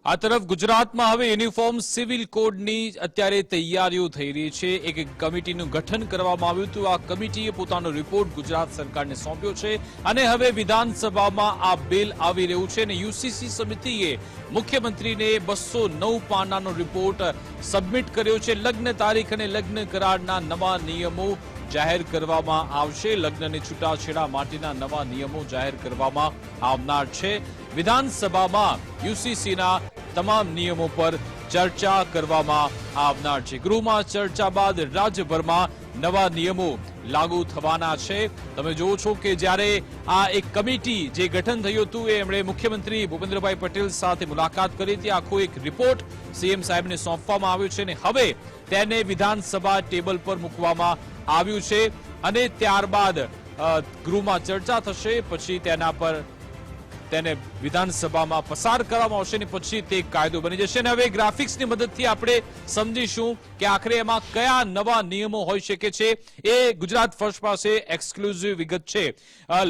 આ તરફ ગુજરાતમાં હવે યુનિફોર્મ સિવિલ કોડની અત્યારે તૈયારીઓ થઈ રહી છે। એક કમિટીનું ગઠન કરવામાં આવ્યું હતું। આ કમિટીએ પોતાનો રિપોર્ટ ગુજરાત સરકારને સોંપ્યો છે અને હવે વિધાનસભામાં આ બિલ આવી રહ્યું છે અને યુસીસી સમિતિએ મુખ્યમંત્રીને 209 પાનાનો રિપોર્ટ સબમિટ કર્યો છે। લગ્ન તારીખ અને લગ્ન કરારના નવા નિયમો જાહેર કરવામાં આવશે। લગ્નની છૂટાછેડા માટેના નવા નિયમો જાહેર કરવામાં આવનાર છે। વિધાનસભામાં યુસીસીના તમામ નિયમો પર ચર્ચા કરવામાં આવનાર છે। ગૃહમાં ચર્ચા બાદ રાજ્યભરમાં નવા નિયમો લાગુ થવાના છે। તમે જોવો છો કે જ્યારે આ એક કમિટી જે ગઠન થયું હતું એમણે મુખ્યમંત્રી ભૂપેન્દ્રભાઈ પટેલ સાથે મુલાકાત કરી હતી। આખો એક રિપોર્ટ સીએમ સાહેબને સોંપવામાં આવ્યો છે અને હવે તેને વિધાનસભા ટેબલ પર મૂકવામાં આવ્યું છે અને ત્યારબાદ ગૃહમાં ચર્ચા થશે, પછી તેના પર તેને વિધાનસભામાં પસાર કરવામાં આવશે અને પછી તે કાયદો બની જશે। અને હવે ગ્રાફિક્સની મદદથી આપણે સમજીશું કે આખરે એમાં કયા નવા નિયમો હોઈ શકે છે। એ ગુજરાત ફર્સ્ટ પાસે એક્સક્લુઝિવ વિગત છે।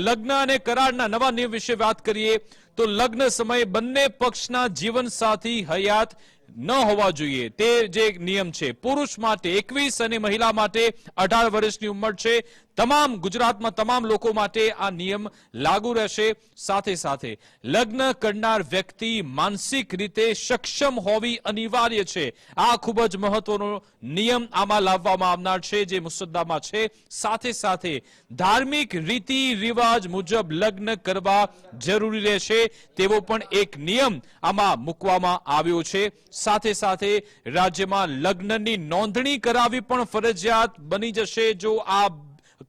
લગ્ન અને કરારના નવા નિયમ વિશે વાત કરીએ તો લગ્ન સમયે બંને પક્ષના જીવનસાથી હયાત ન હોવા જોઈએ તે જે નિયમ છે। પુરુષ માટે 21 અને મહિલા માટે 18 વર્ષની ઉંમર છે। તમામ ગુજરાતમાં તમામ લોકો માટે આ નિયમ લાગુ રહેશે। સાથે સાથે લગ્ન કરનાર વ્યક્તિ માનસિક રીતે સક્ષમ હોવી અનિવાર્ય છે। આ ખૂબ જ મહત્વનો નિયમ આમાં લાવવામાં આવનાર છે જે મુસદ્દામાં છે। સાથે સાથે ધાર્મિક રીતિ રિવાજ મુજબ લગ્ન કરવા જરૂરી રહેશે તેવો પણ એક નિયમ આમાં મૂકવામાં આવ્યો છે। સાથે સાથે રાજ્યમાં લગ્નની નોંધણી કરાવવી પણ ફરજિયાત બની જશે જો આ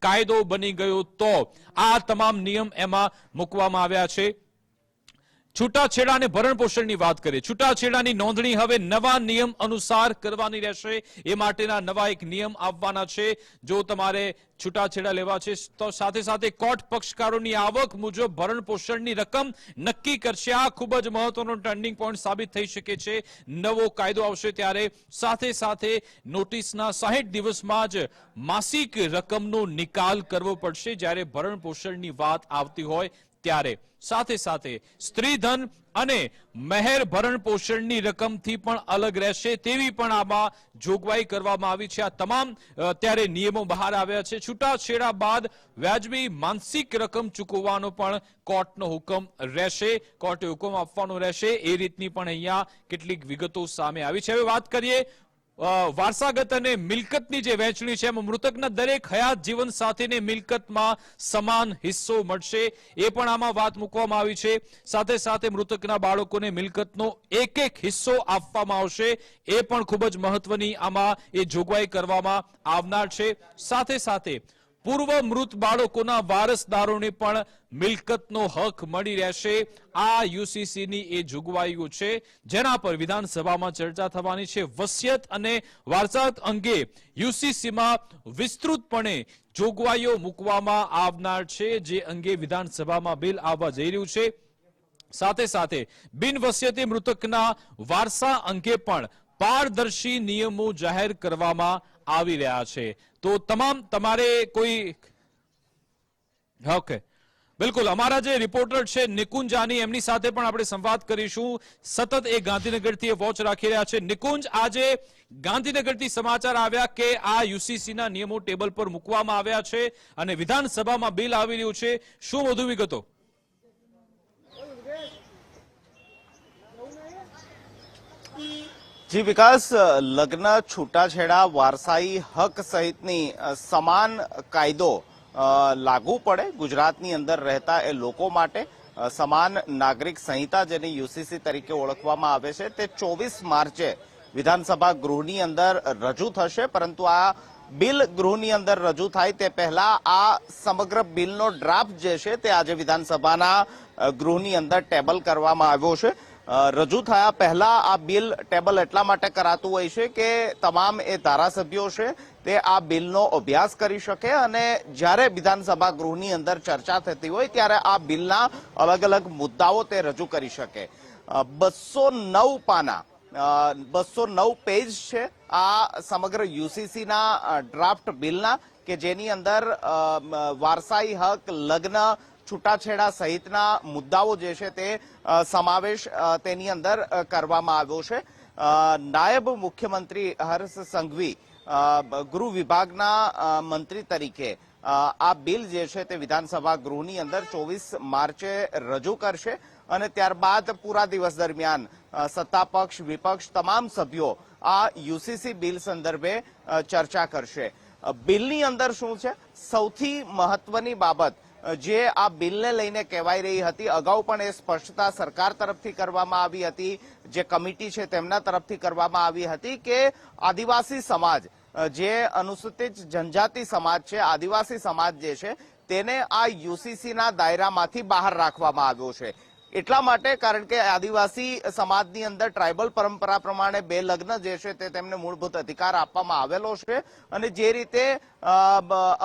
કાયદો બની ગયો તો। આ તમામ નિયમ એમાં મૂકવામાં આવ્યા છે। છૂટાછેડા અને ભરણ પોષણની વાત કરીએ, છૂટાછેડાની નોંધણી હવે નવા નિયમ અનુસાર કરવાની રહેશે। એ માટેના નવા એક નિયમ આવવાના છે। જો તમારે છૂટાછેડા લેવા છે તો સાથે સાથે કોર્ટ પક્ષકારોની આવક મુજબ ભરણ પોષણની રકમ નક્કી કરશે। આ ખૂબ જ મહત્વનો ટર્નિંગ પોઈન્ટ સાબિત થઈ શકે છે નવો કાયદો આવશે ત્યારે। સાથે સાથે નોટિસના 60 દિવસમાં જ માસિક રકમનો નિકાલ કરવો પડશે જ્યારે ભરણ પોષણની વાત આવતી હોય ત્યારે। સાથે સાથે સ્ત્રીધન અને મહેર ભરણ પોષણની રકમથી પણ અલગ રહેશે તેવી પણ આમાં જોગવાઈ કરવામાં આવી છે। આ તમામ અત્યારે નિયમો બહાર આવ્યા છે। છૂટાછેડા બાદ વ્યાજબી માનસિક રકમ ચૂકવવાનો પણ કોર્ટનો હુકમ રહેશે, કોર્ટે હુકમ આપવાનો રહેશે। એ રીતની પણ અહીંયા કેટલીક વિગતો સામે આવી છે। હવે વાત કરીએ વારસાગત અને મિલકતની જે વહેંચણી છે એમાં મૃતકના દરેક હયાત જીવન સાથીને મિલકતમાં સમાન હિસ્સો મળશે એ પણ આમાં વાત મૂકવામાં આવી છે। સાથે સાથે મૃતકના બાળકોને મિલકતનો એક હિસ્સો આપવામાં આવશે એ પણ ખૂબ જ મહત્વની આમાં એ જોગવાઈ કરવામાં આવનાર છે। સાથે સાથે પૂર્વ મૃત બાળકોના વારસદારોને પણ મિલકતનો હક મળી રહેશે। આ યુસીસીની એ જોગવાઈઓ છે જેના પર વિધાનસભામાં ચર્ચા થવાની છે। વસિયત અને વારસાત અંગે યુસીસીમાં વિસ્તૃતપણે જોગવાઈઓ મૂકવામાં આવનાર છે જે અંગે વિધાનસભામાં બિલ આવવા જઈ રહ્યું છે। સાથે સાથે બિનવસિયતી મૃતકના વારસા અંગે પણ પારદર્શી નિયમો જાહેર કરવામાં આવી રહ્યા છે। તો તમારે કોઈ ઓકે બિલકુલ અમારા જે રિપોર્ટર છે નિકુંજ જાની એમની સાથે પણ આપણે સંવાદ કરીશું। સતત એ ગાંધીનગરથી વોચ રાખી રહ્યા છે। નિકુંજ, આજે ગાંધીનગરથી સમાચાર આવ્યા કે આ યુસીસીના નિયમો ટેબલ પર મૂકવામાં આવ્યા છે અને વિધાનસભામાં બિલ આવી રહ્યું છે, શું વધુ વિગતો? જી વિકાસ, લગ્ન, છૂટાછેડા, વારસાઈ હક સહિતની સમાન કાયદો લાગુ પડે ગુજરાતની અંદર રહેતા એ લોકો માટે। સમાન નાગરિક સંહિતા જેને યુસીસી તરીકે ઓળખવામાં આવે છે તે 24 માર્ચે વિધાનસભા ગૃહની અંદર રજૂ થશે। પરંતુ આ બિલ ગૃહની અંદર રજૂ થાય તે પહેલા આ સમગ્ર બિલનો ડ્રાફ્ટ જે છે તે આજે વિધાનસભાના ગૃહની અંદર ટેબલ કરવામાં આવ્યો છે। રજૂ થયા પહેલા આ બિલ ટેબલ એટલા માટે કરાતું હોય છે કે તમામ એ ધારાસભ્યો છે તે આ બિલનો અભ્યાસ કરી શકે અને જ્યારે વિધાનસભા ગૃહની અંદર ચર્ચા થતી હોય ત્યારે આ બિલના અલગ અલગ મુદ્દાઓ તે રજૂ કરી શકે। 209 પાના 209 પેજ છે આ સમગ્ર યુસીસીના ડ્રાફ્ટ બિલના કે જેની અંદર વારસાઈ હક, લગ્ન, છૂટાછેડા સહિતના મુદ્દાઓ જે છે તે સમાવેશ તેની અંદર કરવામાં આવ્યો છે. નાયબ મુખ્યમંત્રી હર્ષ સંઘવી ગૃહ વિભાગના મંત્રી તરીકે આ બિલ જે છે તે વિધાનસભા ગૃહની અંદર 24 માર્ચે રજૂ કરશે અને ત્યારબાદ પૂરા દિવસ દરમિયાન સત્તા પક્ષ વિપક્ષ તમામ સભ્યો આ યુસીસી બિલ સંદર્ભે ચર્ચા કરશે. બિલની અંદર શું છે, સૌથી મહત્વની બાબત જે આ બિલને લઈને કહેવાઈ રહી હતી, અગાઉ પણ એ સ્પષ્ટતા સરકાર તરફથી કરવામાં આવી હતી, જે કમિટી છે તેમના તરફથી કરવામાં આવી હતી કે આદિવાસી સમાજ, જે અનુસૂચિત જનજાતિ સમાજ છે, આદિવાસી સમાજ જે છે તેને આ યુસીસીના દાયરામાંથી બહાર રાખવામાં આવ્યો છે. એટલા માટે કારણ કે આદિવાસી સમાજની અંદર ટ્રાઇબલ પરંપરા પ્રમાણે બે લગ્ન જે છે તે તેમને મૂળભૂત અધિકાર આપવામાં આવેલો છે અને જે રીતે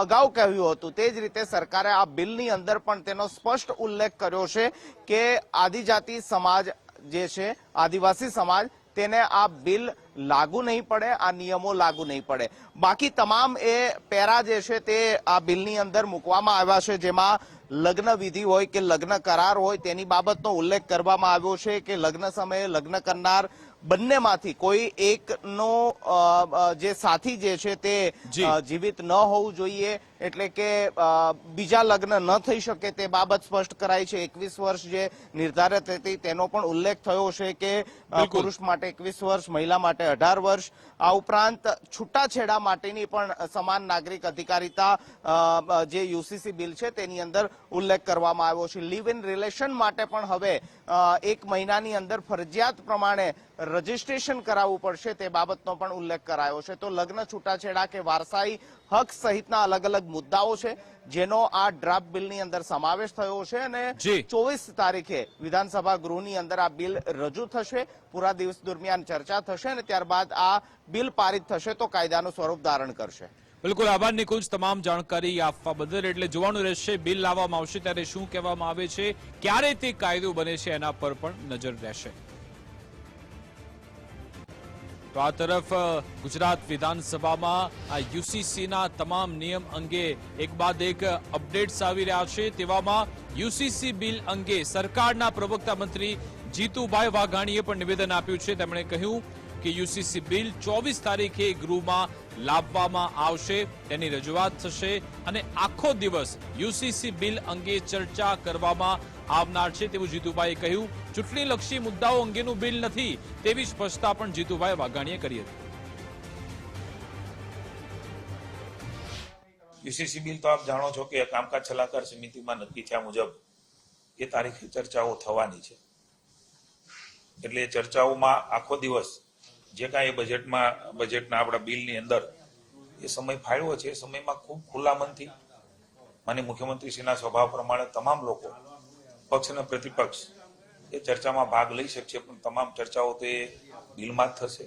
અગાઉ કહ્યું હતું તે જ રીતે સરકારે આ બિલની અંદર પણ તેનો સ્પષ્ટ ઉલ્લેખ કર્યો છે કે આદિજાતિ સમાજ જે છે, આદિવાસી સમાજ, તેને આ બિલ લાગુ નહીં પડે, આ નિયમો લાગુ નહીં પડે. બાકી તમામ એ પેરા જે છે તે આ બિલની અંદર મૂકવામાં આવ્યા છે, જેમાં લગ્ન વિધિ હોય કે લગ્ન કરાર હોય તેની બાબતનો ઉલ્લેખ કરવામાં આવ્યો છે કે લગ્ન સમયે લગ્ન કરનાર બંનેમાંથી કોઈ એકનો જે સાથી જે છે તે જીવિત ન હોવું જોઈએ, એટલે કે બીજા લગ્ન ન થઈ શકે તે બાબત સ્પષ્ટ કરાઈ છે. 21 વર્ષ જે નિર્ધારિત હતી તેનો પણ ઉલ્લેખ થયો છે કે પુરુષ માટે 21 વર્ષ, મહિલા માટે 18 વર્ષ. આ ઉપરાંત છૂટાછેડા માટેની પણ સમાન નાગરિક અધિકારીતા જે યુસીસી બિલ છે તેની અંદર ઉલ્લેખ કરવામાં આવ્યો છે. લિવ ઇન રિલેશન માટે પણ હવે 1 મહિનાની અંદર ફરજિયાત પ્રમાણે રજીસ્ટ્રેશન કરાવવું પડશે તે બાબતનો પણ ઉલ્લેખ કરાયો છે. તો લગ્ન, છૂટાછેડા કે વારસાઈ હક સહિતના અલગ અલગ મુદ્દાઓ છે જેનો આ ડ્રાફ્ટ બિલની અંદર સમાવેશ થયો છે અને 24 તારીખે વિધાનસભા ગૃહની અંદર આ બિલ રજૂ થશે. પૂરા દિવસ દરમિયાન ચર્ચા થશે અને ત્યારબાદ આ બિલ પારિત થશે તો કાયદાનું સ્વરૂપ ધારણ કરશે. બિલકુલ, આભાર નિકુંજ, તમામ જાણકારી આપવા બદલ. એટલે જોવાનું રહેશે બિલ લાવવામાં આવશે ત્યારે શું કહેવામાં આવે છે, ક્યારે તે કાયદો બને છે એના પર પણ નજર રહેશે. તો આ તરફ ગુજરાત વિધાનસભામાં આ યુસીસીના તમામ નિયમ અંગે એક બાદ એક અપડેટ્સ આવી રહ્યા છે. તેવામાં યુસીસી બિલ અંગે સરકારના પ્રવક્તા મંત્રી જીતુભાઈ વાઘાણીએ પણ નિવેદન આપ્યું છે. તેમણે કહ્યું કે યુસીસી બિલ 24 તારીખે ગૃહમાં લાવવામાં આવશે, તેની રજૂઆત થશે અને આખો દિવસ યુસીસી બિલ અંગે ચર્ચા કરવામાં આવનાર છે તેવું જીતુભાઈએ કહ્યું. ચૂંટણીલક્ષી મુદ્દાઓ અંગેનું બિલ નથી તેવી સ્પષ્ટતા પણ જીતુભાઈ વાઘાણીએ કરી હતી. યુસીસી બિલ તો આપ જાણો છો કે કામકાજ સલાહકાર સમિતિમાં નક્કી થયા મુજબ એ તારીખે ચર્ચાઓ થવાની છે. એટલે એ ચર્ચાઓમાં આખો દિવસ જે કાંઈ બજેટના આપણા બિલની અંદર એ સમય ફાળવ્યો છે એ સમયમાં ખૂબ ખુલ્લા મનથી માનનીય મુખ્યમંત્રીશ્રીના સ્વભાવ પ્રમાણે તમામ લોકો, પક્ષ અને પ્રતિપક્ષ, એ ચર્ચામાં ભાગ લઈ શકશે. પણ તમામ ચર્ચાઓ તો એ બિલમાં જ થશે.